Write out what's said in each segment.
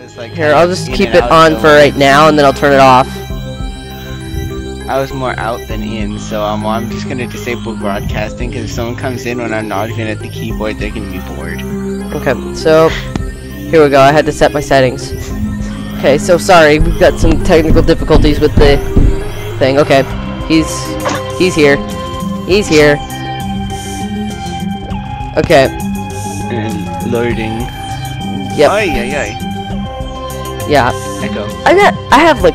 It's like Here, I'll just keep it on for right now, and then I'll turn it off. I was more out than in, so I'm just gonna disable broadcasting because if someone comes in when I'm not even at the keyboard, they're gonna be bored. Okay, so here we go. I had to set my settings. Okay, so sorry, we've got some technical difficulties with the thing. Okay, he's here. He's here. Okay. And loading. Yep. Ay, ay, ay. Yeah. Echo. I have like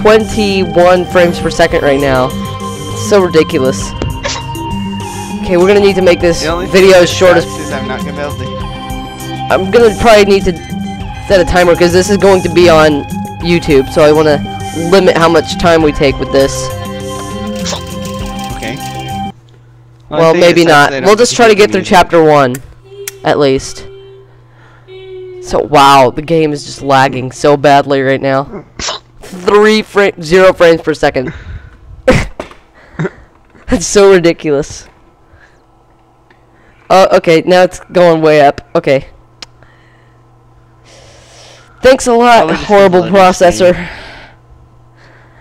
21 frames per second right now. It's so ridiculous. Okay, we're gonna need to make this video as short as. I'm not gonna be able to. I'm gonna probably need to set a timer because this is going to be on YouTube, so I want to limit how much time we take with this. Okay. Well, maybe not. We'll just try to get through chapter 1, at least. So, wow, the game is just lagging so badly right now. 0 frames per second. That's so ridiculous. Oh, okay, now it's going way up. Okay. Thanks a lot, horrible processor.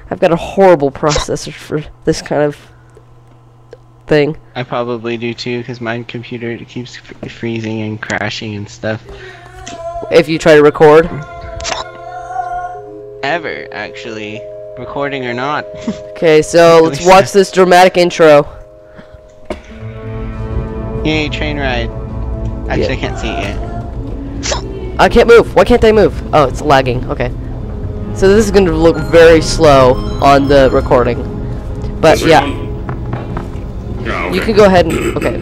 I've got a horrible processor for this kind of thing. I probably do too, because my computer keeps freezing and crashing and stuff. If you try to record? Ever, actually. Recording or not. Okay, so let's watch this dramatic intro. Yay, train ride. Actually, Yeah. I can't see it yet. I can't move. Why can't I move? Oh, it's lagging. Okay. So this is going to look very slow on the recording. But yeah. Okay. You can go ahead and... Okay.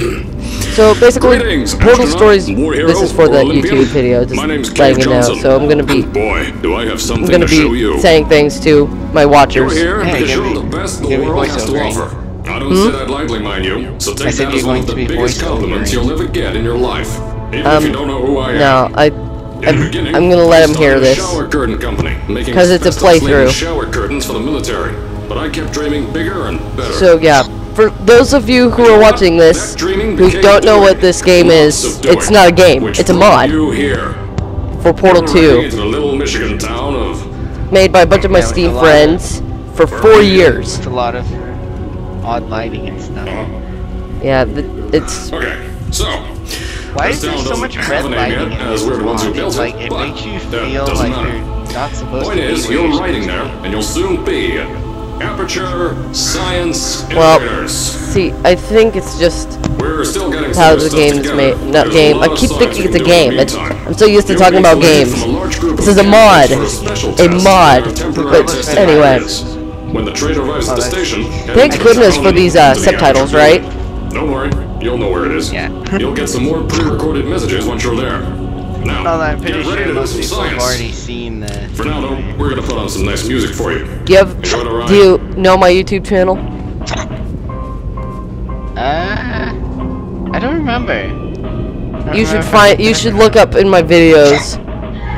So basically, Portal Stories, this is for the YouTube video, just letting you know. So I'm going to be... Boy, do I have something I'm going to show be you. saying things to my watchers. You're here Hey, to give show me- the best the give me world has to voiceover. offer. I don't say that lightly, mind you. So take said that you're as one going of the to be biggest voiceover. compliments you'll ever get in your life. Even if you don't know who I am. No, In the beginning, I'm gonna let I him hear started a this. Shower curtain company, making 'Cause it's a asbestos-laden playthrough. shower curtains for the military. But I kept dreaming bigger and better. So yeah, for those of you who are watching this, who don't know what this game is, it's not a game, it's a mod You here. for Portal Riding 2, into the little Michigan town of made by a bunch of my Yeah, with Steam a lot friends for 4 years. It's a lot of odd lighting and stuff. Yeah, it's Okay, so Why this is there town so doesn't much have red a name lighting yet, in as this we're the ones who mod? built It's it, like, it but makes you that feel doesn't like matter. you're not supposed Point to be is, where you're you're riding supposed there, and you'll soon be Aperture Science Well, Innovators. see, I think it's just We're still getting how some the stuff game is together. made. Not There's a game. lot I of keep science thinking we it's a can do in game. the meantime. I'm so used to You're talking about being selected games. from a large group This of is a mod. candidates for special A tests mod. for temporary But testing anyway. areas. When the train arrives at the station, Thank head goodness down for these to the subtitles, Aperture right? building. Don't worry, you'll know where it is. Yeah. You'll get some more pre-recorded messages once you're there. Now, Well, I'm get pretty ready sure to do most some people have science. already seen the... For now, though, we're gonna put on some nice music for you. Do you have? Enjoy the ride. Do you know my YouTube channel? I don't remember. You should find. You should look up in my videos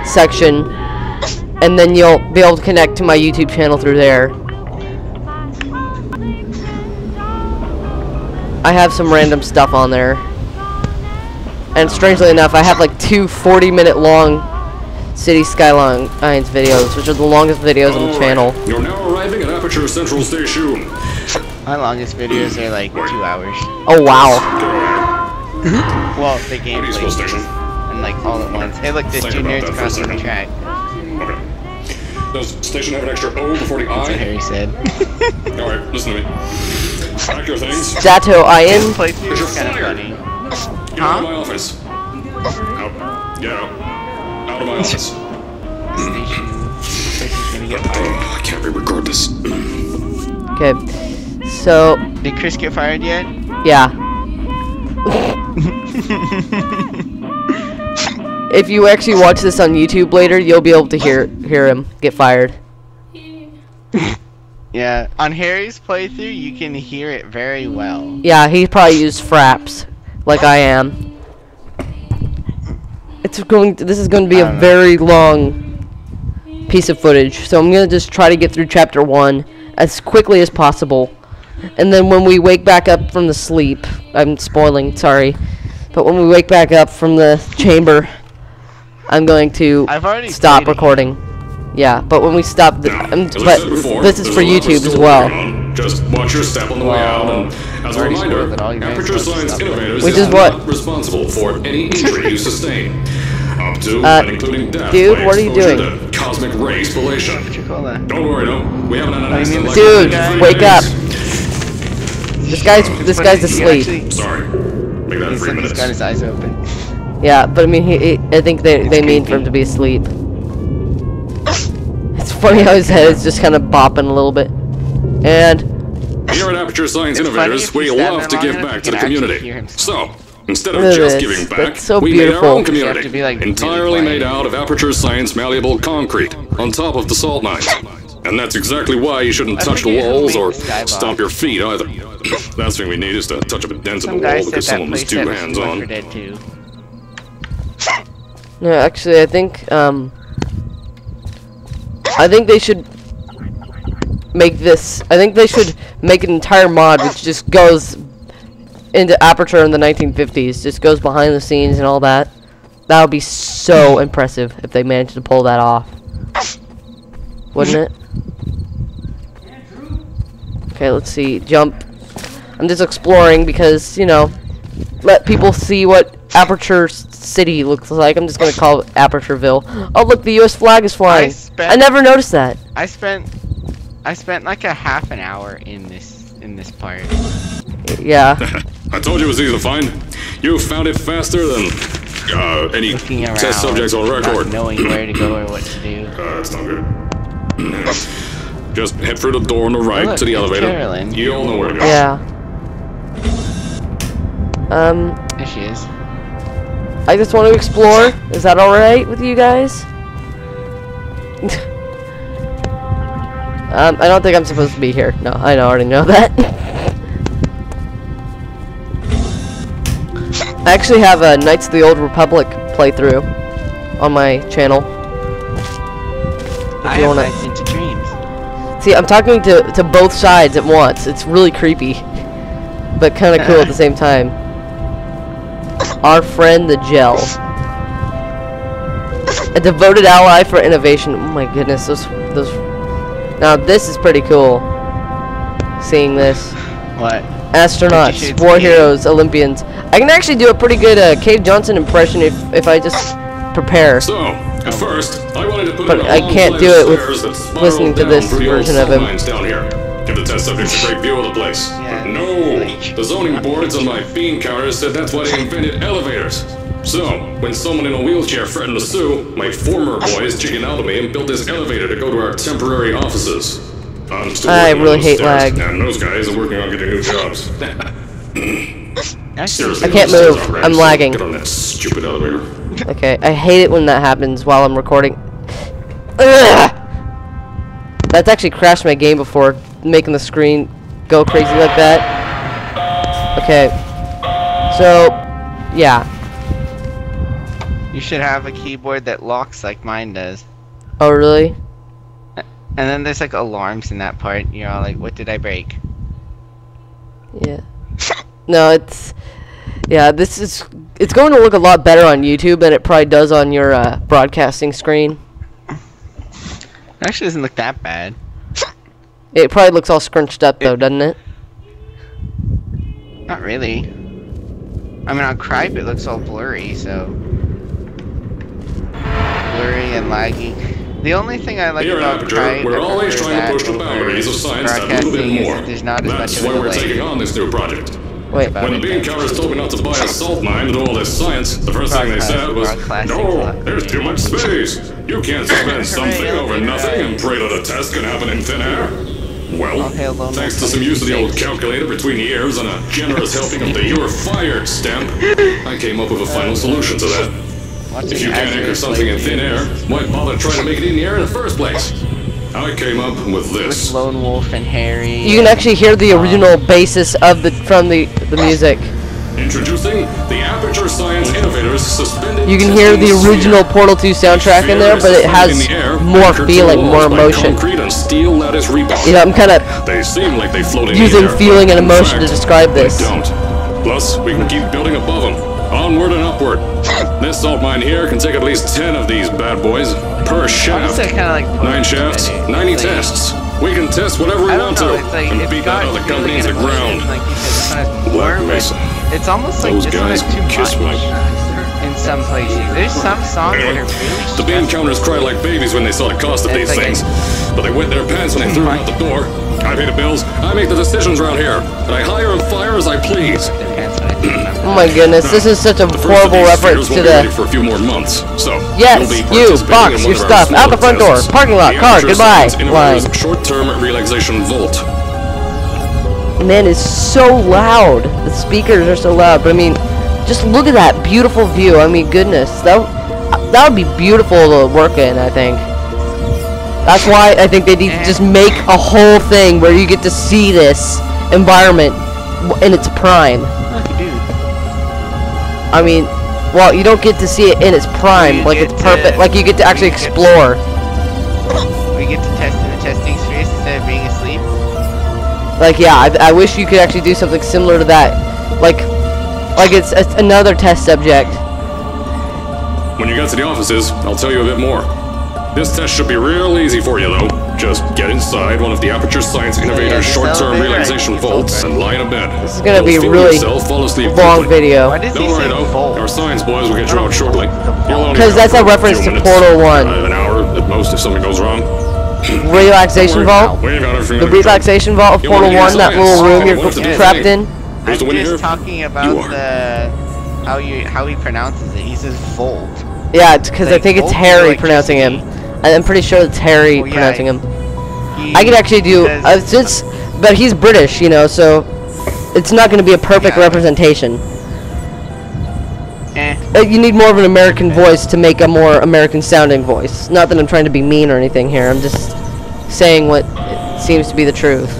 section, and then you'll be able to connect to my YouTube channel through there. I have some random stuff on there, and strangely enough, I have like 2 40-minute long City Skylines videos, which are the longest videos on the channel. You're now arriving at Aperture Central Station. My longest videos are like 2 hours. Oh wow! Well, the gameplay Peaceful station. and like all at once. Hey, look, there's Think 2 about nerds that for a crossing the second. track. Okay. Does station have an extra O before the That's what I? Harry said. Alright, listen to me. Pack your things. Dato This Ian. playthrough is kind of Fired. funny. Get out of my office. Out. Get out. Out of my office. Station's gonna get fired. Oh, I can't re-record this. Okay, so Did Chris get fired yet? yeah. If you actually watch this on YouTube later, you'll be able to hear him get fired. Yeah, on Harry's playthrough, you can hear it very well. Yeah, he probably used fraps, like I am. This is going to be I a don't know. very long piece of footage. So I'm gonna just try to get through chapter 1 as quickly as possible. And then when we wake back up from the sleep, I'm spoiling, sorry. But when we wake back up from the chamber, I'm going to stop recording. Yeah, but when we stop, this is for YouTube as well. Just watch your step on the way out, and as a reminder, Aperture Science Innovators is not responsible for any injury you sustain, up to and including death. Dude, what are you doing? To cosmic ray spallation. Don't worry, no, we haven't had an accident like dude, wake up! This guy's asleep. Sorry, make that 3 minutes. He's got his eyes open. Yeah, but I mean, I think they mean for him to be asleep. It's funny how his head is just kind of bopping a little bit. And here at Aperture Science Innovators, we love to give back to the community. So, instead of just giving back, we made our own community, entirely made out of Aperture Science malleable concrete, on top of the salt mines. And that's exactly why you shouldn't touch the walls or stomp your feet either. Last thing we need is to touch up a dent in the wall because someone was too hands-on. No, actually, I think they should make this. I think they should make an entire mod which just goes into Aperture in the 1950s, just goes behind the scenes and all that. That would be so impressive if they managed to pull that off, wouldn't it? Okay, let's see. Jump. I'm just exploring because, you know, let people see what Aperture City looks like. I'm just gonna call it Apertureville. Oh, look, the U.S. flag is flying. I never noticed that. I spent like a half an hour in this part. Yeah. I told you it was easy to find. You found it faster than any test subjects on record. Not knowing where to go or what to do. That's not good. Just head through the door on the right to the elevator. Carolyn. You all know where to go. Yeah. There she is. I just want to explore. Is that alright with you guys? I don't think I'm supposed to be here. No, I already know that. I actually have a Knights of the Old Republic playthrough on my channel. I have Nights into Dreams. See, I'm talking to both sides at once. It's really creepy, but kind of cool at the same time. Our friend the Gel. A devoted ally for innovation. Oh my goodness, those. Now this is pretty cool. Seeing this. What? Astronauts, war heroes, Olympians. I can actually do a pretty good Cave Johnson impression if I just prepare. So, at first, I wanted to put but I can't do it with listening to this version of him. Down here. Give the test subjects a great view of the place. Yeah, no! The zoning boards on my bean counters said that's why they invented elevators. So, when someone in a wheelchair threatened to sue, my former boys chickened out of me and built this elevator to go to our temporary offices. I'm still I really hate lag. And those guys are working on getting new jobs. Seriously, I can't move. I'm lagging. Get on that stupid elevator. Okay, I hate it when that happens while I'm recording. Ugh! That's actually crashed my game before, making the screen go crazy like that. Okay. So, yeah. You should have a keyboard that locks like mine does. Oh, really? And then there's like alarms in that part. You're all like, what did I break? Yeah. No, it's... Yeah, it's going to look a lot better on YouTube than it probably does on your broadcasting screen. It actually doesn't look that bad. It probably looks all scrunched up though, doesn't it? Not really. I mean, on Cripe it looks all blurry, so... Blurry and laggy. The only thing I like about Cripe we're always trying to push the boundaries of science a little bit more. There's not as That's much why of a we're delay. taking on this new project. Wait. When the bean counters told me not to buy a salt mine and do all this science, the first thing they said was, "No, there's too much space. You can't suspend something over nothing and pray that a test can happen in thin air." Well, thanks to some use of the old calculator between the ears and a generous helping of the "you're fired" stamp, I came up with a final solution to that. If you can't anchor something in thin air, why bother trying to make it in the air in the first place? I came up with this. With Lone Wolf and Harry. You can actually hear the original basis of from the music. Introducing the Aperture Science Innovators Suspended. You can hear the original Portal 2 soundtrack in there, but it has more feeling, more emotion. You know, I'm kind of using feeling and emotion to describe this. Plus, we can keep building above them, onward and upward. This salt mine here can take at least 10 of these bad boys per shaft. 9 shafts, 90 tests. We can test whatever we want to, and beat that other company to the ground. Black Mesa. It's almost like those guys too kiss much me. in some places. There's some songs that are really the bean counters cried like babies when they saw the cost of these things, but they wet their pants when they threw them out the door. I pay the bills, I make the decisions around here, and I hire and fire as I please. Oh my goodness, this is such a horrible reference to the... for a few more months, so yes, you, box your stuff, out the front door, parking lot, car, goodbye, line. Short-term relaxation vault. Man, it's so loud. The speakers are so loud, but I mean, just look at that beautiful view. I mean, goodness, that would be beautiful to work in, I think. That's why I think they need to just make a whole thing where you get to see this environment in its prime. I mean, well, you don't get to see it in its prime, like it's perfect, like you get to actually explore. We get to test in the testing space instead of being asleep. Like, yeah, I wish you could actually do something similar to that. Like it's another test subject. When you get to the offices, I'll tell you a bit more. This test should be real easy for you, though. Just get inside one of the Aperture Science Innovators short-term relaxation vaults and lie in a bed. This is gonna be a really long video. Don't worry, though. Our science boys will get you out shortly. Because that's a reference to Portal 1. An hour at most if something goes wrong. Relaxation vault? The relaxation vault of Portal 1, that little room you're trapped in? I'm just talking about how he pronounces it. He says Volt. Yeah, it's because I think it's Harry pronouncing him. I'm pretty sure it's Harry pronouncing him. I could actually do but he's British, you know, so it's not going to be a perfect representation. You need more of an American voice to make a more American sounding voice. Not that I'm trying to be mean or anything here. I'm just saying what seems to be the truth.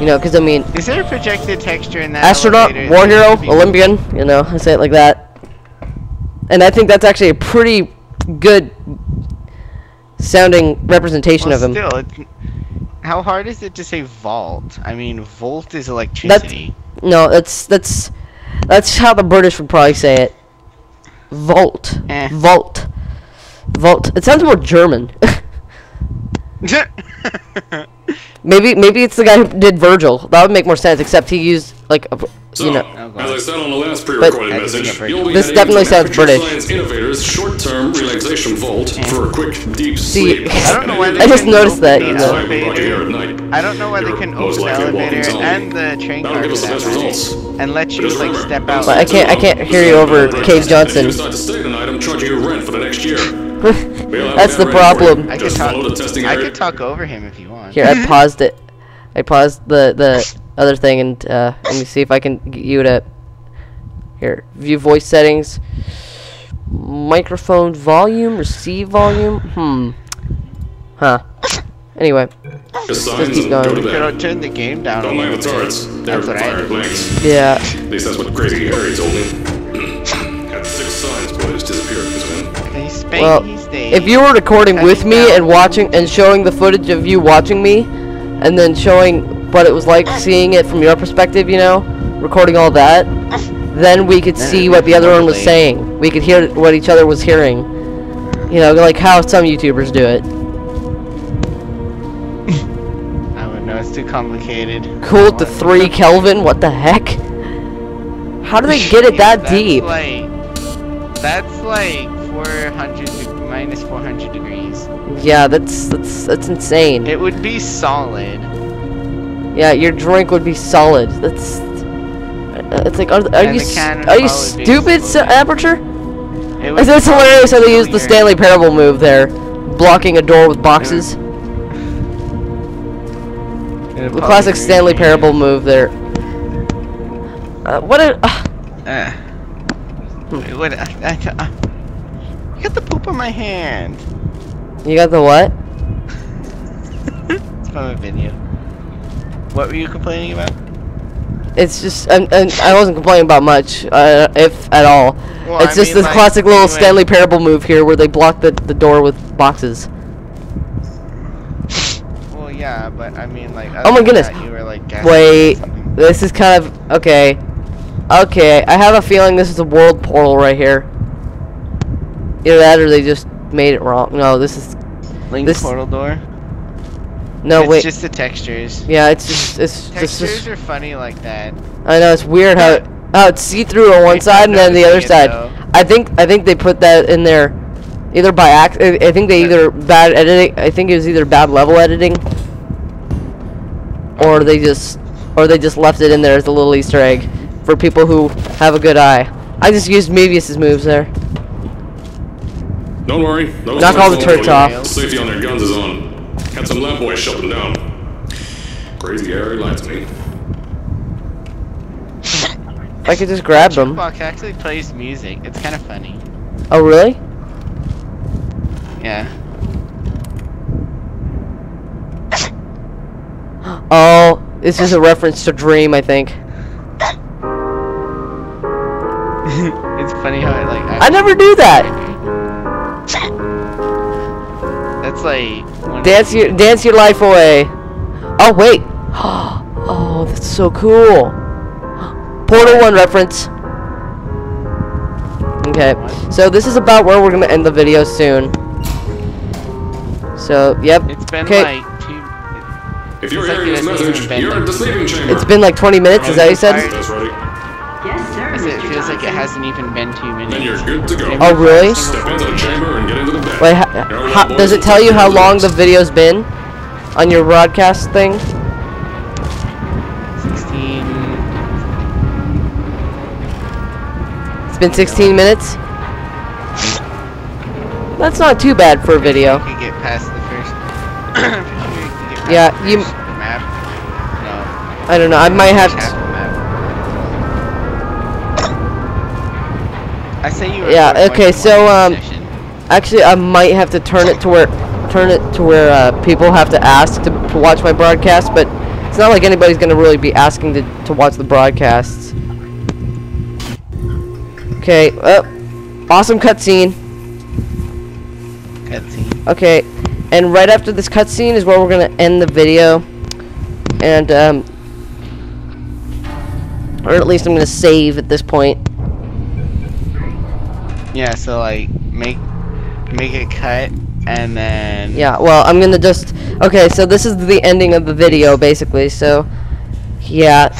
You know, because I mean... Is there a projected texture in that astronaut, war hero, Olympian, you know, I say it like that. And I think that's actually a pretty good sounding representation of him. Still, how hard is it to say vault? I mean, volt is electricity. That's how the British would probably say it. Vault. Vault. Vault. It sounds more German. Maybe it's the guy who did Virgil. That would make more sense, except he used, like, you know. As I said on the last pre-recorded message, this definitely sounds British. Science Innovators short-term relaxation vault for a quick deep sleep. I don't know why I just noticed that. You know. I don't know why they can open the elevator and the train car and let you like step out. But I can't hear you over Cave Johnson. That's the problem. I could talk over him if you want. Here, I paused it. I paused the other thing and let me see if I can get you to here. View voice settings. Microphone volume, receive volume. Huh. Anyway. Just keep going. Turn the game down. Don't mind the turrets. They're fired blanks. Yeah. At least that's what Crazy Harry told me. Had 6 signs boys disappeared because of him. Well, if you were recording with me and watching and showing the footage of you watching me, and then showing what it was like seeing it from your perspective, you know, recording all that, then we could see what the other one was saying. We could hear what each other was hearing. You know, like how some YouTubers do it. I would know, it's too complicated. Cooled to 3 Kelvin? What the heck? How do they get it that deep? That's like 400 minus 400 degrees. Yeah, that's insane. It would be solid. Yeah, your drink would be solid. That's it's like are you stupid, Aperture? It's hilarious how they use the Stanley Parable move there, blocking a door with boxes. The classic Stanley Parable move there. What a I got the poop on my hand. You got the what? It's from a video. What were you complaining about? it's just, I wasn't complaining about much, if at all. Well, it's just this classic little Stanley Parable move here where they block the door with boxes. Well, yeah, but I mean, like. Oh my goodness! You were, like, wait, this is kind of okay. Okay, I have a feeling this is a world portal right here. Either that or they just made it wrong. No, this is Link's portal door. No, it's wait. It's just the textures. Yeah, it's just textures are funny like that. I know, it's weird how it's see-through on one side and then the other side. I think they put that in there either by accident. I think they either bad editing. I think it was either bad level editing, or they just left it in there as a little Easter egg for people who have a good eye. I just used Mebius's moves there. Don't worry. Knock all the turrets off. Safety on their guns is on. Had some lab boys shut them down. Crazy Harry lied to me. I could just grab them. Jukebox actually plays music. It's kind of funny. Oh really? Yeah. Oh, this is a reference to Dream, I think. It's funny how I like. I never do that. That's like. Dance your life away. Oh wait. Oh, that's so cool. Portal 1 reference. Okay, so this is about where we're gonna end the video soon. So, yep. It's been okay. like 2. If you're hearing this message, you're at the sleeping chamber. It's been like 20 minutes, is that what you said? That's right. Yes, sir. It feels like it hasn't even been 2 minutes. Then you're good to go. Oh, really? Step into the chamber and get into the bed. Wait, does it tell you how long the video's been on your broadcast thing? 16. It's been 16 minutes? That's not too bad for a video. You could get past the first. Yeah, you. Map. No. I don't know. I might have to. I say you. Yeah. Okay. So actually, I might have to turn it to where people have to ask to watch my broadcast, but it's not like anybody's gonna really be asking to watch the broadcasts. Okay. Awesome cutscene. Okay, and right after this cutscene is where we're gonna end the video, and or at least I'm gonna save at this point. Yeah, so like make it cut, and then. Yeah, well, I'm gonna just. Okay, so this is the ending of the video, basically. So, yeah,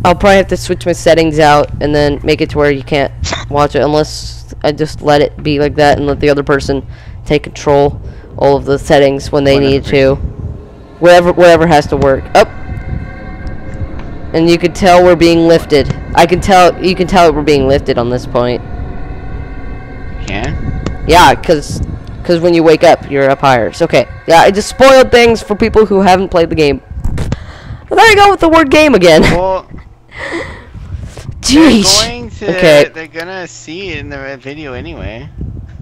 I'll probably have to switch my settings out and then make it to where you can't watch it unless I just let it be like that and let the other person take control all of the settings when they need to. Whatever has to work. Up. And you can tell we're being lifted. You can tell we're being lifted on this point. Yeah. Yeah, cause when you wake up, you're up higher. So, okay. Yeah, I just spoiled things for people who haven't played the game. Well, there you go with the word game again. Well, jeez. They're gonna see it in the video anyway.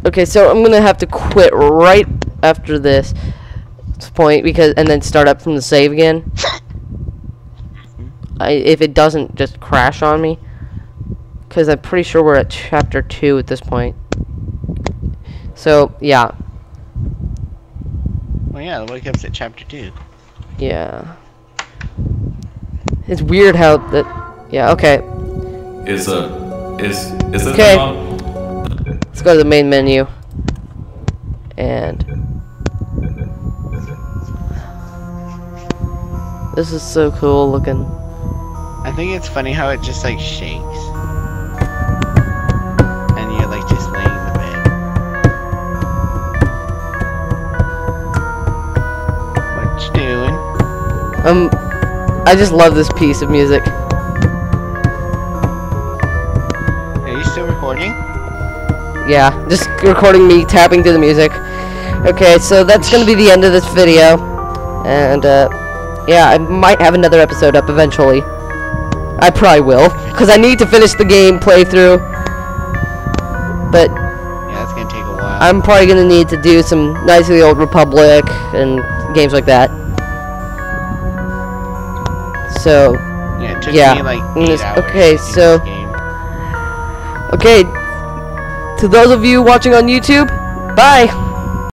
Okay, so I'm gonna have to quit right after this point and then start up from the save again. If it doesn't just crash on me, because I'm pretty sure we're at chapter 2 at this point. So yeah. Well, yeah, the wake up's at chapter 2. Yeah. It's weird how that. Yeah. Okay. Is this okay? Let's go to the main menu. And this is so cool looking. I think it's funny how it just like shakes. And you're like just laying in the bed. What you doing? I just love this piece of music. Are you still recording? Yeah, just recording me tapping to the music. Okay, so that's gonna be the end of this video. And, yeah, I might have another episode up eventually. I probably will, because I need to finish the game playthrough. But yeah, it's gonna take a while. I'm probably gonna need to do some Knights of the Old Republic and games like that. So, Yeah, it took me like 8 hours. Okay, so okay, to those of you watching on YouTube, bye.